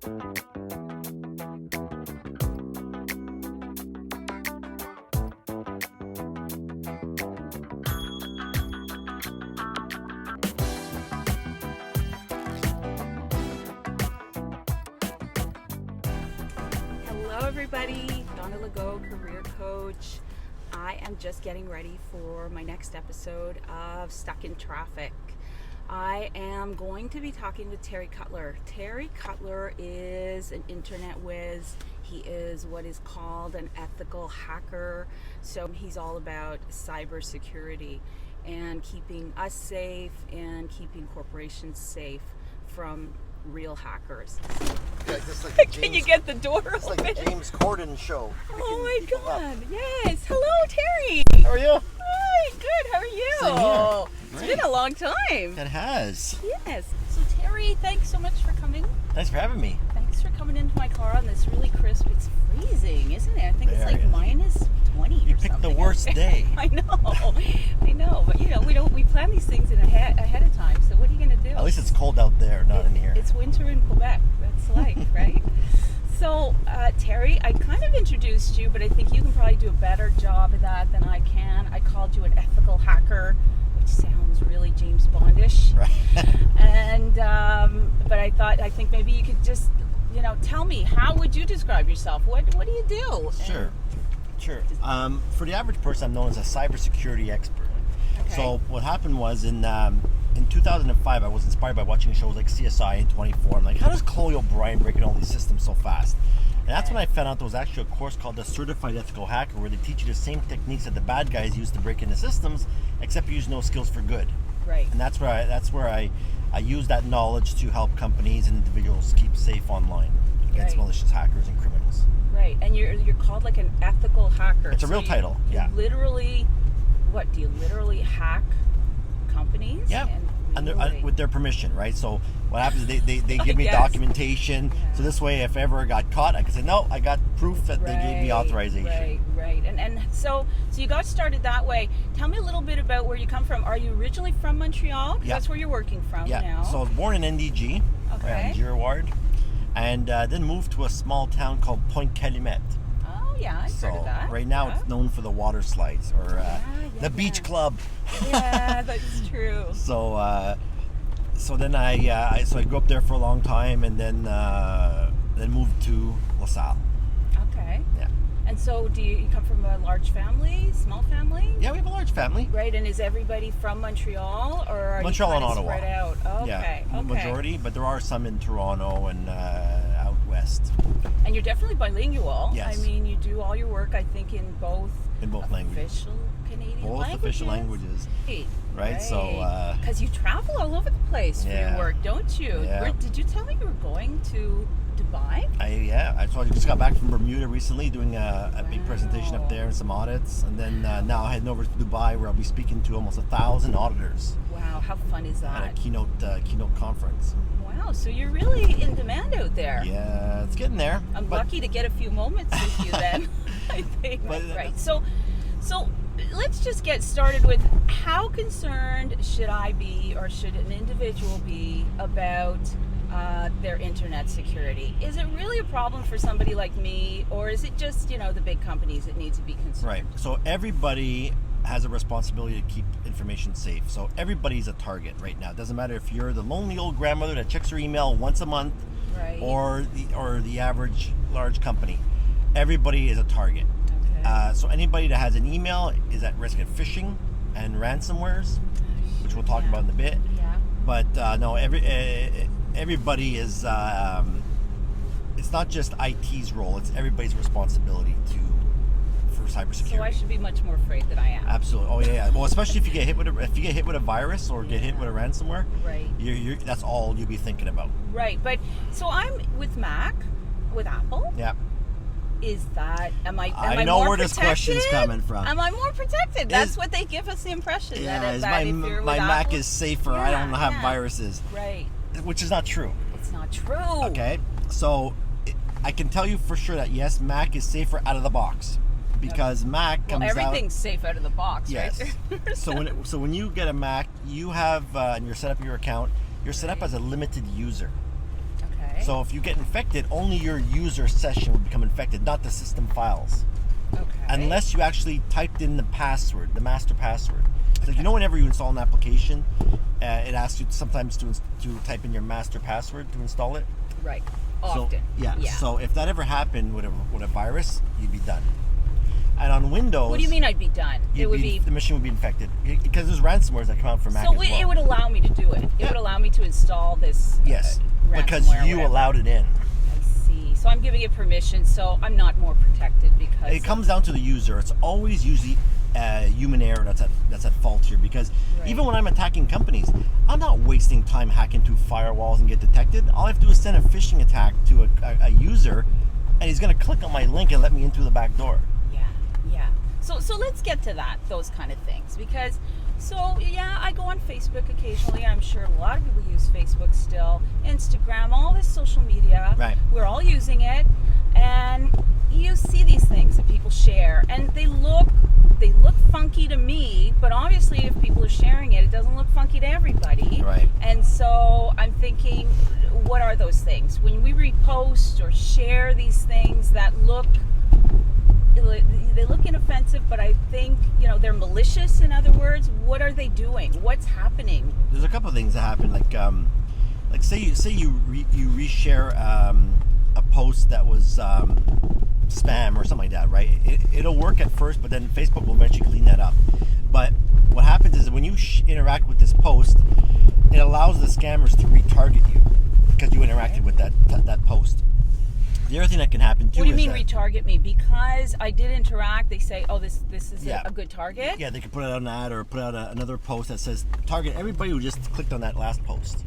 Hello everybody, Donna Legault, career coach. I am just getting ready for my next episode of Stuck in Traffic. I am going to be talking with Terry Cutler. Terry Cutler is an internet whiz. He is what is called an ethical hacker. So he's all about cybersecurity and keeping us safe and keeping corporations safe from real hackers. Yeah, just like Can you get the door it's open? like the James Corden show. Oh my God! Yes. Hello, Terry. How are you? Hi. Good. How are you? Same here. It's Great. been a long time. It has. Yes. So Terry, thanks so much for coming. Thanks for having me. Thanks for coming into my car on this really crisp. It's freezing, isn't it? I think it's Very. like minus 20 You or picked something. the worst day. I know. But you know, we plan these things ahead of time. So what are you gonna do? At least it's cold out there, not in here. It's winter in Quebec. That's life, right? So, Terry, I kind of introduced you, but I think you can probably do a better job of that than I can. I called you an ethical hacker, which sounds really James Bondish. Right. And but I think maybe you could just, tell me, how would you describe yourself? What do you do? Sure. For the average person, I'm known as a cybersecurity expert. Okay. So what happened was in 2005, I was inspired by watching shows like CSI and 24. I'm like, how does Chloe O'Brien break in all these systems so fast? And that's when I found out there was actually a course called the Certified Ethical Hacker, where they teach you the same techniques that the bad guys use to break into systems, except you use no skills for good. Right. And that's where I use that knowledge to help companies and individuals keep safe online against Right. malicious hackers and criminals. Right. And you're called like an ethical hacker. It's a real title, yeah. Do you literally hack companies? Yeah. And With their permission, right? So what happens is they I give me guess. documentation. Yeah. So this way, if ever I got caught, I can say, no, I got proof that they gave me authorization. Right. And so you got started that way. Tell me a little bit about where you come from. Are you originally from Montreal? 'Cause Yeah. That's where you're working from Yeah. now. So I was born in NDG, Okay. right on Girard, and then moved to a small town called Point Calumet. Oh, yeah, I've So heard of that. right now Yeah. it's known for the water slides or the beach club. Yeah, that's true. So then I grew up there for a long time, and then moved to LaSalle. Okay. Yeah. And so do you come from a large family, small family? Yeah, we have a large family. Right, and is everybody from Montreal, or are Montreal you and kind of Ottawa. spread out? Okay, Yeah, okay. majority, but there are some in Toronto and out west And you're definitely bilingual. Yes. I mean, you do all your work, I think, in both languages. official Canadian Both languages. official languages. Right, so, because you travel all over the place for your Yeah. work, don't you? Yeah. Did you tell me you were going to Dubai? I just got back from Bermuda recently, doing a big presentation up there and some audits, and then now heading over to Dubai, where I'll be speaking to almost 1,000 auditors Wow, how fun is at a that? keynote conference. Wow, so you're really in demand out there. Yeah, it's getting there. I'm but lucky to get a few moments with you then. I think. But- Right. So let's just get started with, how concerned should I be, or should an individual be, about their internet security? Is it really a problem for somebody like me, or is it just, the big companies that need to be concerned? Right. So everybody has a responsibility to keep information safe. So everybody's a target right now. It doesn't matter if you're the lonely old grandmother that checks her email once a month, Right. or the average large company. Everybody is a target. Okay. So anybody that has an email is at risk of phishing and ransomwares, which we'll talk about in a bit. Yeah. But no, everybody is. It's not just IT's role; it's everybody's responsibility for cybersecurity. So I should be much more afraid than I am. Absolutely. Oh yeah. Well, especially if you get hit with a virus or get hit with a ransomware, Right. You're that's all you'll be thinking about. Right. But so I'm with Apple. Yeah. Am I I know more where this protected? question's coming from. Am I more protected? That's Is- what they give us the impression. Yeah. that if you're My with Mac Apple, is safer. I don't have yeah. viruses, Right. which is not true. It's not true. Okay. So I can tell you for sure that yes, Mac is safer out of the box, because Mac comes out. Everything's safe out of the box, Yes. right? So when you get a Mac, you have and you're set up your account. You're set up as a limited user. Okay. Okay. So if you get infected, only your user session will become infected, not the system files. Okay. Unless you actually typed in the password, the master password. So you know, whenever you install an application, it asks you sometimes to type in your master password to install it. Right. Often. So, So if that ever happened with a virus, you'd be done. And on Windows, What do you mean I'd be done? It would be the machine would be infected because there's ransomwares that come out from Mac. So as well. it would allow me to do it. It would allow me to install this. Yes, because ransomware or you whatever. allowed it in. I see. So I'm giving it permission, so I'm not more protected because It comes down to the user. It's always usually human error that's at fault here, because even when I'm attacking companies, I'm not wasting time hacking through firewalls and get detected. All I have to do is send a phishing attack to a user, and he's going to click on my link and let me in through the back door. Yeah. So let's get to those kind of things, because I go on Facebook occasionally. I'm sure a lot of people use Facebook still, Instagram, all this social media. Right. We're all using it, and you see these things that people share, and they look funky to me, but obviously if people are sharing it, it doesn't look funky to everybody. Right. And so I'm thinking, what are those things? When we repost or share these things that they look inoffensive, but I think, they're malicious. In other words, what are they doing? What's happening? There's a couple of things that happen, like say you reshare a post that was spam or something like that, right? It'll work at first, but then Facebook will eventually clean that up. But what happens is when you interact with this post, it allows the scammers to retarget you because you interacted with that post. The other thing that can happen too. What do you mean retarget me? Because I did interact, they say, oh, this is a good target? Yeah, they could put out an ad or put out another post that says target everybody who just clicked on that last post.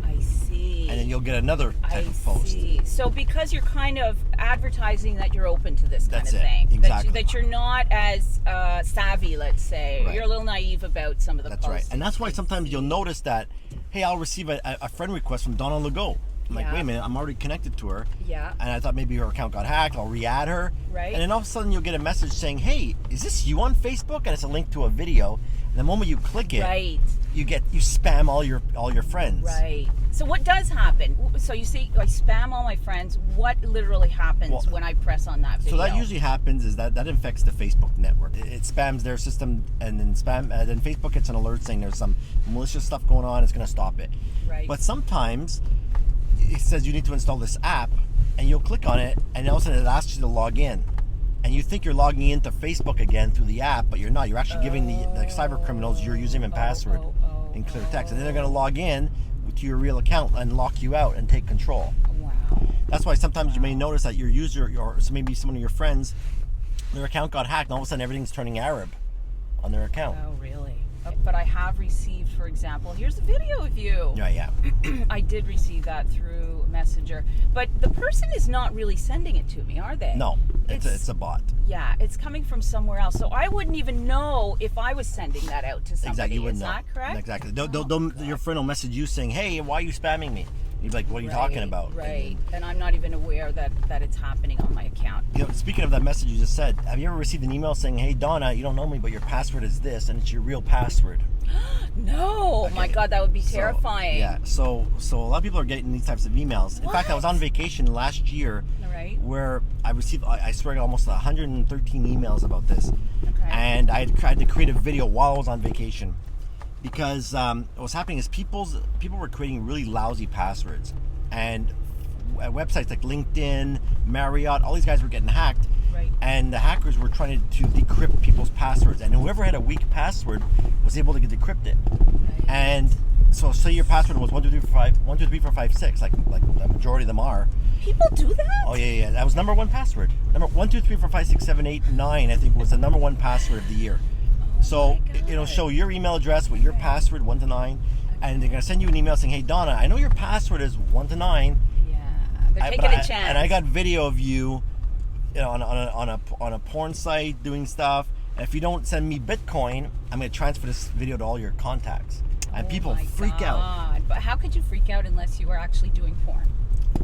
I see. And then you'll get another type of post. See. So because you're kind of advertising that you're open to this kind of thing. Exactly. That you're not as savvy, let's say. Right. You're a little naive about some of the posts. That's right. And that's why sometimes you'll notice that, hey, I'll receive a friend request from Donna Legault. I'm like, wait a minute, I'm already connected to her. Yeah. And I thought maybe her account got hacked. I'll re-add her. Right. And then all of a sudden you'll get a message saying, hey, is this you on Facebook? And it's a link to a video. And the moment you click it, you spam all your friends. Right. So what does happen? So you say I spam all my friends. What literally happens when I press on that video? So that usually happens is that infects the Facebook network. It spams their system, and then then Facebook gets an alert saying there's some malicious stuff going on. It's going to stop it. Right. But sometimes it says you need to install this app, and you'll click on it, and all of a sudden it asks you to log in. And you think you're logging into Facebook again through the app, but you're not. You're actually giving the cyber criminals your username and password in clear text. And then they're going to log in to your real account and lock you out and take control. Wow. That's why sometimes you may notice that your user, so maybe someone of your friends, their account got hacked, and all of a sudden everything's turning Arab on their account. Oh, really? But I have received, for example, here's a video of you. Yeah. I did receive that through Messenger. But the person is not really sending it to me, are they? No, it's a bot. Yeah, it's coming from somewhere else. So I wouldn't even know if I was sending that out to somebody. Exactly, you wouldn't know. Is that correct? Exactly. Your friend will message you saying, hey, why are you spamming me? You'd be like, what are you talking about? Right. And I'm not even aware that it's happening on my account. Speaking of that message you just said, have you ever received an email saying, hey, Donna, you don't know me, but your password is this, and it's your real password? No. Okay. My God, that would be terrifying. So a lot of people are getting these types of emails. In fact, I was on vacation last year where I received, I swear, almost 113 emails about this. Okay. And I had to create a video while I was on vacation. Because what was happening is people were creating really lousy passwords, and websites like LinkedIn, Marriott, all these guys were getting hacked, and the hackers were trying to decrypt people's passwords, and whoever had a weak password was able to decrypt it. And so, say your password was 12345 like the majority of them are. People do that? Oh yeah. That was number one password. Number 123456789, I think, was the number one password of the year. So it'll show your email address with your password 1 to 9, and they're gonna send you an email saying, "Hey Donna, I know your password is 1 to 9. Yeah, they're taking a chance. And I got video of you, on a porn site doing stuff. And if you don't send me Bitcoin, I'm gonna transfer this video to all your contacts." And people freak out. But how could you freak out unless you were actually doing porn?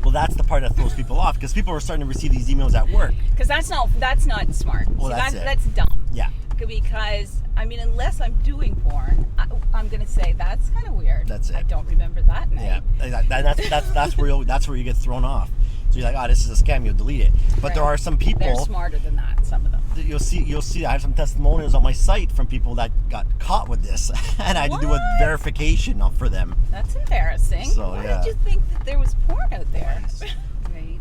Well, that's the part that throws people off, because people are starting to receive these emails at work. Because that's not smart. Well, See, that's dumb. Yeah. Because I mean, unless I'm doing porn, I'm gonna say that's kind of weird. That's it. I don't remember that name. Yeah, that's where you get thrown off. So you're like, oh, this is a scam. You'll delete it. But there are some people. They're smarter than that. Some of them. You'll see. I have some testimonials on my site from people that got caught with this, and I had to do a verification for them. That's embarrassing. So Why did you think that there was porn out there? Right.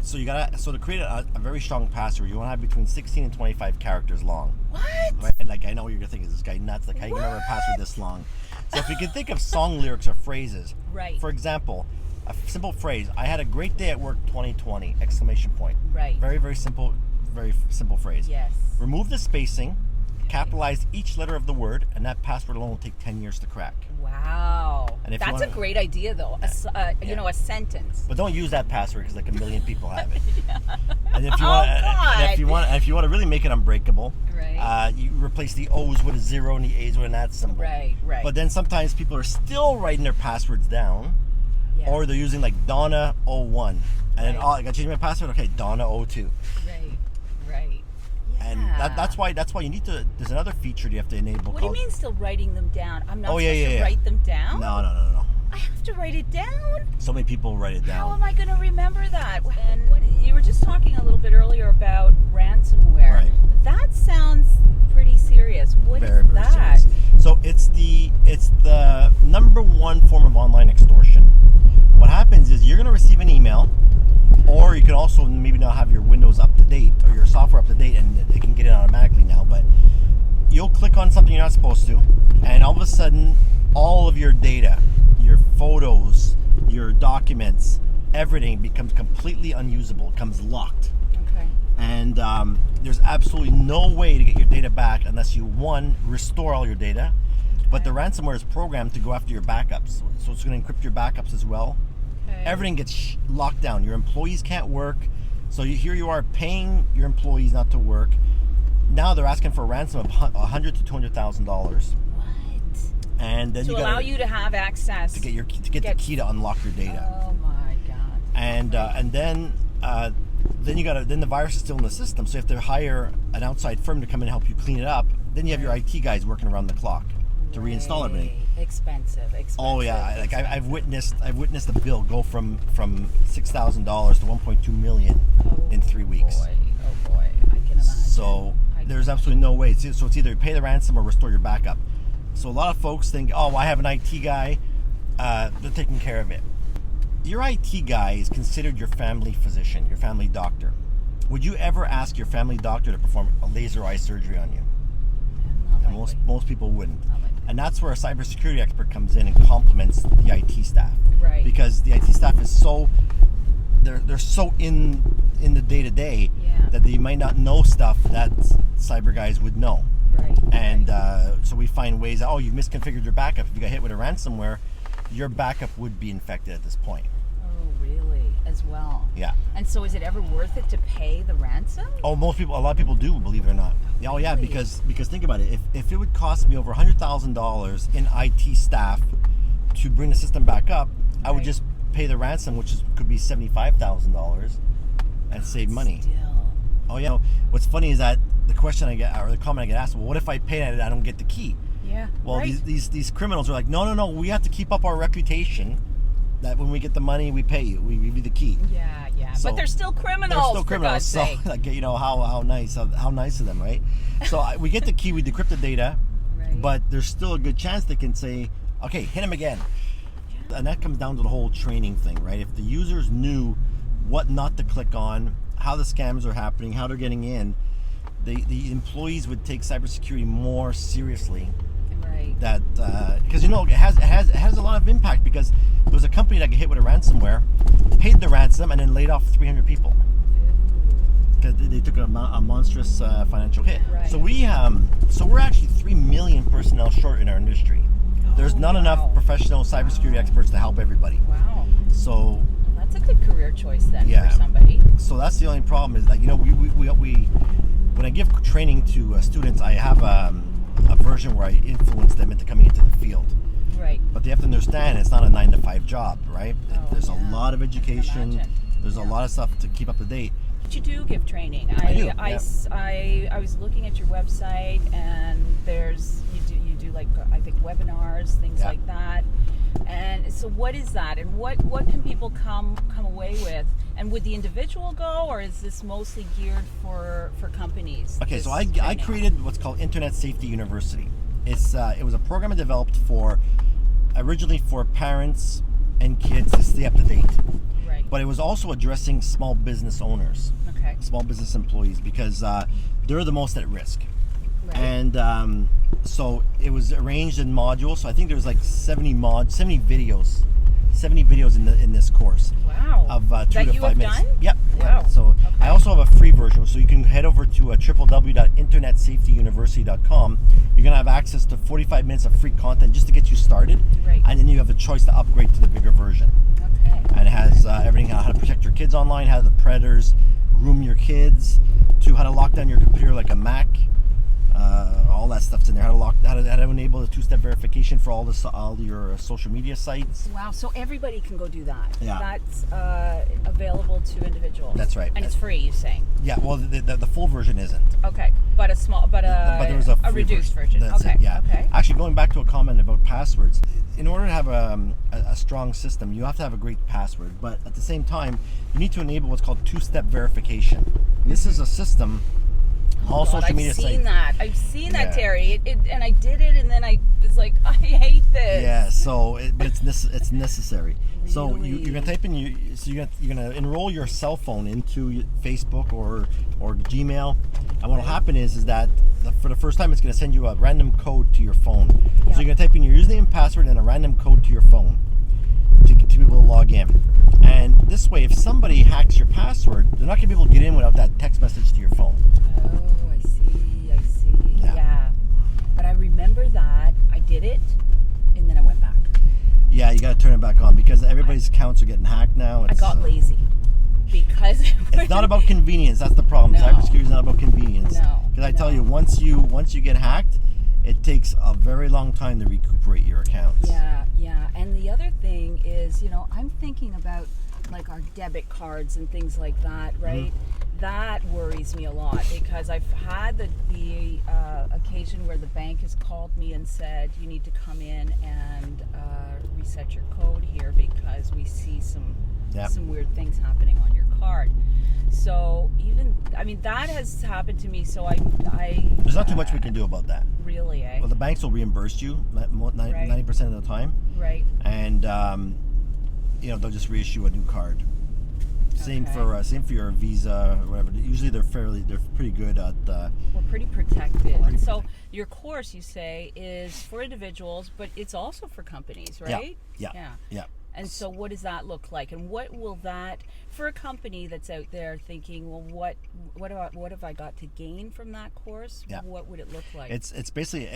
So to create a very strong password, you want to have between 16 and 25 characters long. What? Right? And like, I know what you're thinking, is this guy nuts? Like, how you can remember a password this long? So if you can think of song lyrics or phrases, right? For example, a simple phrase: "I had a great day at work 2020!" Exclamation point. Right. Very, very simple phrase. Yes. Remove the spacing, capitalize each letter of the word, and that password alone will take 10 years to crack. Wow. And if That's a great idea, though. You know, a sentence. But don't use that password because like a million people have it. Yeah. And if you if you want to really make it unbreakable, right? You replace the O's with a 0 and the A's with an @ symbol. Right. But then sometimes people are still writing their passwords down, or they're using like Donna01, and then I got to change my password. Okay, Donna02. Right. And that's why you need to. There's another feature you have to enable. What do you mean still writing them down? I'm not supposed to write them down? No. I have to write it down? So many people write it down. How am I going to remember that? And you were just talking a little bit earlier about ransomware. Right. That sounds pretty serious. What is Very that? serious. So it's the number one form of online extortion. What happens is you're going to receive an email, or you can also maybe not have your Windows up to date or your software up to date, and it can get it automatically now. But you'll click on something you're not supposed to, and all of a sudden, all of your data, your photos, your documents, everything becomes completely unusable, becomes locked. Okay. And there's absolutely no way to get your data back unless you, one, restore all your data, but the ransomware is programmed to go after your backups. So it's going to encrypt your backups as well. Okay. Everything gets locked down. Your employees can't work. So here you are paying your employees not to work. Now they're asking for a ransom of $100,000 to $200,000. What? And then to allow you to have access to get the key to unlock your data. Oh my God. And then the virus is still in the system. So you have to hire an outside firm to come in and help you clean it up. Then you have your IT guys working around the clock to reinstall everything. Expensive. Oh yeah, like I've witnessed the bill go from $6,000 to $1.2 million in 3 weeks. Oh boy, I can imagine. So there's absolutely no way. So it's either pay the ransom or restore your backup. So a lot of folks think, oh, I have an IT guy, they're taking care of it. Your IT guy is considered your family physician, your family doctor. Would you ever ask your family doctor to perform a laser eye surgery on you? And most people wouldn't. And that's where a cybersecurity expert comes in and complements the IT staff. Right. Because the IT staff is they're so in the day-to-day that they might not know stuff that cyber guys would know. Right. And so we find ways that, you've misconfigured your backup. If you got hit with a ransomware, your backup would be infected at this point. Oh, really? As well? Yeah. And so is it ever worth it to pay the ransom? Oh, a lot of people do, believe it or not. Oh yeah, Really? because think about it. If it would cost me over $100,000 in IT staff to bring the system back up, I would just pay the ransom, which could be $75,000, and save money. Still. Oh yeah. What's funny is that the question I get, or the comment I get asked, well, what if I pay and I don't get the key? Yeah. Well, these criminals are like, no, we have to keep up our reputation. That when we get the money, we pay you. We give you the key. Yeah. So, but they're still criminals. For God's sake. So, like, how nice of them, right? So we get the key, we decrypt the data, but there's still a good chance they can say, okay, hit him again. Yeah. And that comes down to the whole training thing, right? If the users knew what not to click on, how the scams are happening, how they're getting in, the employees would take cybersecurity more seriously. Right. That because it has a lot of impact, because there was a company that got hit with a ransomware, paid the ransom, and then laid off 300 people because they took a monstrous financial hit. Right. So we're actually 3 million personnel short in our industry. There's not enough professional cybersecurity experts to help everybody. Wow. So that's a good career choice then for somebody. So that's the only problem is that we when I give training to students, I have a version where I influence them into coming into the field. Right. But they have to understand it's not a 9-to-5 job, right? There's a lot of education. There's a lot of stuff to keep up to date. But you do give training. I do, I was looking at your website, and you do like, I think, webinars, things like that. And so what is that, and what can people come away with? And would the individual go, or is this mostly geared for companies? Okay, so I created what's called Internet Safety University. It was a program I developed originally for parents and kids to stay up to date. Right. But it was also addressing small business owners, small business employees, because they're the most at risk. Right. And so it was arranged in modules. So I think there's like 70 videos in this course. Wow. Of 2 to 5 minutes. Done? Yep. Wow. So I also have a free version, so you can head over to www.internetsafetyuniversity.com. You're gonna have access to 45 minutes of free content just to get you started. Right. And then you have the choice to upgrade to the bigger version. Okay. And it has everything on how to protect your kids online, how the predators groom your kids, to how to lock down your computer like a Mac. All that stuff's in there. How to enable the two-step verification for all your social media sites. Wow! So everybody can go do that. Yeah. That's available to individuals. That's right. And it's free, you're saying? Yeah. Well, the full version isn't. Okay, but there was a reduced version. That's okay. It, yeah. Okay. Actually, going back to a comment about passwords, in order to have a strong system, you have to have a great password. But at the same time, you need to enable what's called two-step verification. This is a system. All social media sites. I've seen that, Terry. And I did it, and then I was like, I hate this. Yeah. But it's necessary. Really? So you're gonna type in you're gonna enroll your cell phone into Facebook or Gmail, and what'll happen is that for the first time it's gonna send you a random code to your phone. Yeah. So you're gonna type in your username and password and a random code to your phone to be able to log in. And this way, if somebody hacks your password, they're not gonna be able to get in without that text message to your phone. Oh, I see. Yeah. But I remember that I did it, and then I went back. Yeah, you got to turn it back on because everybody's accounts are getting hacked now. I got lazy because it's not about convenience. That's the problem. No. Cybersecurity is not about convenience. No. Because I tell you, once you get hacked, it takes a very long time to recuperate your accounts. Yeah. And the other thing is, I'm thinking about like our debit cards and things like that, right? Mm-hmm. That worries me a lot because I've had the occasion where the bank has called me and said, you need to come in and reset your code here because we see some weird things happening on your card. So that has happened to me. So there's not too much we can do about that. Really, eh? Well, the banks will reimburse you 90% of the time. Right. And they'll just reissue a new card. Same for your Visa or whatever. Usually they're pretty good at. We're pretty protected. So your course, you say, is for individuals, but it's also for companies, right? Yeah. And so what does that look like? And what will that, for a company that's out there thinking, well, what have I got to gain from that course? Yeah. What would it look like? It's basically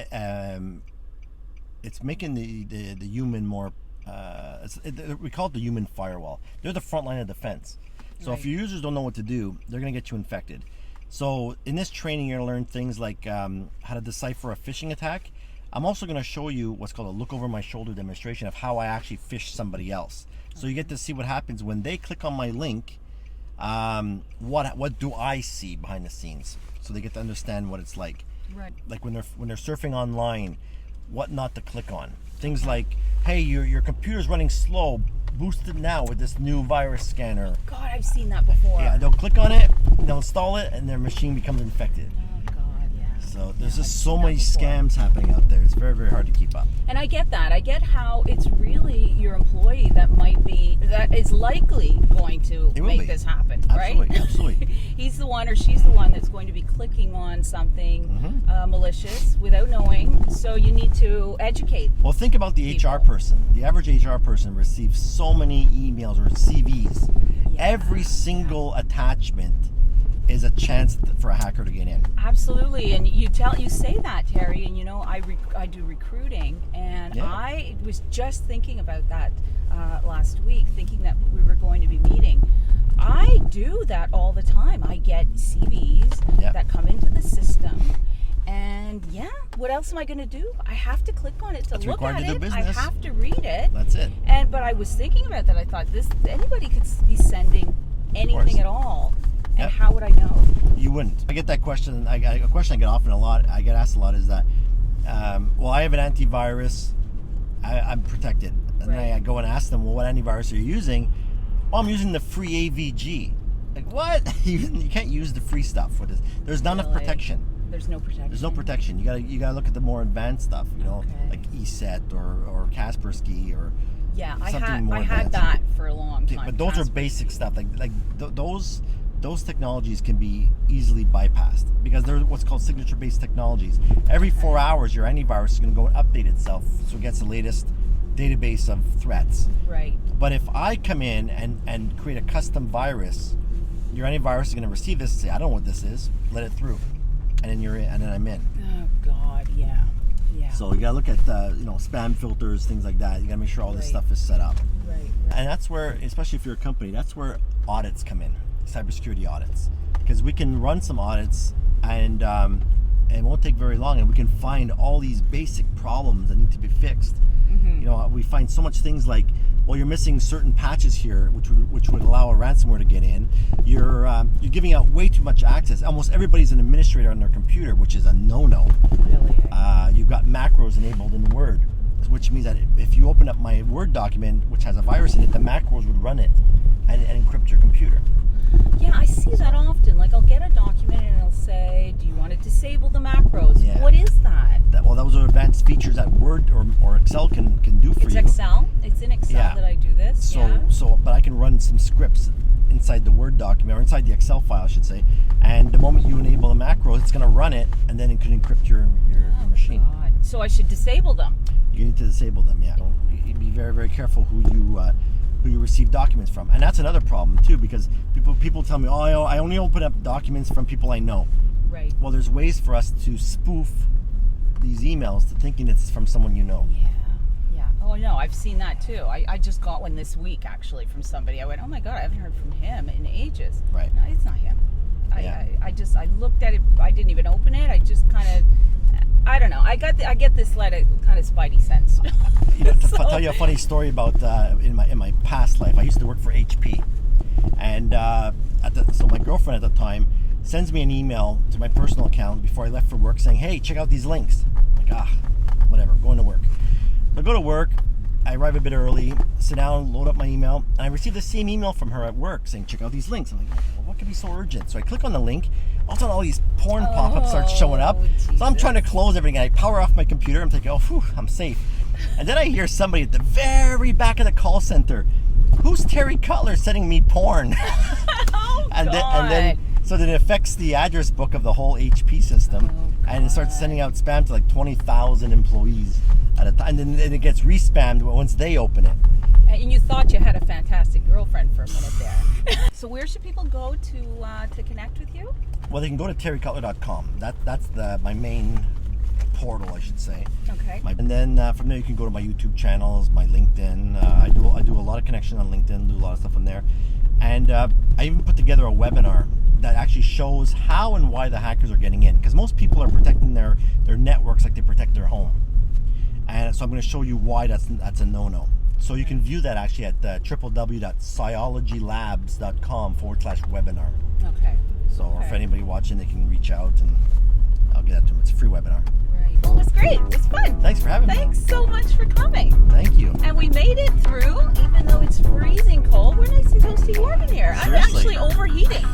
it's making the human more. We call it the human firewall. They're the front line of defense. So if your users don't know what to do, they're going to get you infected. So in this training, you're going to learn things like how to decipher a phishing attack. I'm also going to show you what's called a look over my shoulder demonstration of how I actually phish somebody else. So you get to see what happens when they click on my link. What do I see behind the scenes? So they get to understand what it's like. Right. Like when they're surfing online, what not to click on. Things like, hey, your computer's running slow. Boost it now with this new virus scanner. God, I've seen that before. Yeah, they'll click on it, they'll install it, and their machine becomes infected. Oh God, yeah. So there's just so many scams happening out there. It's very, very hard to keep up. And I get that. I get how it's really your employee that is likely going to make this happen, right? Absolutely. He's the one or she's the one that's going to be clicking on something malicious without knowing. So you need to educate. Well, think about the people. HR person. The average HR person receives so many emails or CVs. Yeah. Every single attachment is a chance for a hacker to get in. Absolutely, and you say that, Terry, and I do recruiting, and I was just thinking about that last week, thinking that we were going to be meeting. I do that all the time. I get CVs that come into the system, and what else am I going to do? I have to click on it to look at it. I have to read it. That's it. But I was thinking about that. I thought anybody could be sending anything at all. And you wouldn't. I get that question. A question I get often a lot. I get asked a lot is that, well, I have an antivirus. I'm protected. And then I go and ask them, well, what antivirus are you using? Well, I'm using the free AVG. Like, what? You can't use the free stuff with this. There's not enough protection. There's no protection. There's no protection. You gotta look at the more advanced stuff. You know, like ESET or Kaspersky or something more I had that for a long time. But those are basic stuff. Those technologies can be easily bypassed because they're what's called signature-based technologies. Every 4 hours, your antivirus is going to go and update itself so it gets the latest database of threats. Right. But if I come in and create a custom virus, your antivirus is going to receive this and say, I don't know what this is, let it through. And then you're in, and then I'm in. Oh God, yeah. So you gotta look at spam filters, things like that. You gotta make sure all this stuff is set up. Right. And that's where, especially if you're a company, that's where audits come in, cybersecurity audits, because we can run some audits and it won't take very long, and we can find all these basic problems that need to be fixed. Mm-hmm. You know, we find so much things like, well, you're missing certain patches here, which would allow a ransomware to get in. You're giving out way too much access. Almost everybody's an administrator on their computer, which is a no-no. Really? You've got macros enabled in Word, which means that if you open up my Word document, which has a virus in it, the macros would run it and encrypt your computer. Yeah, I see that often. Like, I'll get a document and it'll say, do you want to disable the macros? Yeah. What is that? Well, those are advanced features that Word or Excel can do for you. It's Excel? It's in Excel that I do this? But I can run some scripts inside the Word document, or inside the Excel file, I should say, and the moment you enable the macros, it's going to run it, and then it can encrypt your machine. God. So I should disable them? You need to disable them, yeah. Be very, very careful who you receive documents from. And that's another problem too, because people tell me, oh, I only open up documents from people I know. Right. Well, there's ways for us to spoof these emails to thinking it's from someone you know. Yeah. Oh no, I've seen that too. I just got one this week actually from somebody. I went, oh my God, I haven't heard from him in ages. Right. No, it's not him. I looked at it. I didn't even open it. I just kind of, I don't know. I get this kind of spidey sense. To tell you a funny story about in my past life, I used to work for HP, and so my girlfriend at the time sends me an email to my personal account before I left for work saying, hey, check out these links. I'm like, whatever, going to work. So I go to work, I arrive a bit early, sit down, load up my email, and I receive the same email from her at work saying, check out these links. I'm like, well, what could be so urgent? So I click on the link, all of a sudden all these porn pop-ups start showing up. Jesus. So I'm trying to close everything, and I power off my computer. I'm thinking, I'm safe. And then I hear somebody at the very back of the call center, who's Terry Cutler sending me porn? and then it affects the address book of the whole HP system, and it starts sending out spam to like 20,000 employees at a time, and then it gets re-spammed once they open it. And you thought you had a fantastic girlfriend for a minute there. So where should people go to connect with you? Well, they can go to terrycutler.com. That's my main portal, I should say. Okay. And then from there you can go to my YouTube channels, my LinkedIn. I do a lot of connection on LinkedIn, do a lot of stuff on there, and I even put together a webinar that actually shows how and why the hackers are getting in, because most people are protecting their networks like they protect their home, and so I'm going to show you why that's a no-no. So you can view that actually at www.cyologylabs.com/webinar. Okay. So if anybody watching, they can reach out and I'll get that to them. It's a free webinar. Right. Well, it was great. It was fun. Thanks for having me. Thanks so much for coming. Thank you. And we made it through, even though it's freezing cold. We're nice and toasty warm in here. Seriously. I'm actually overheating.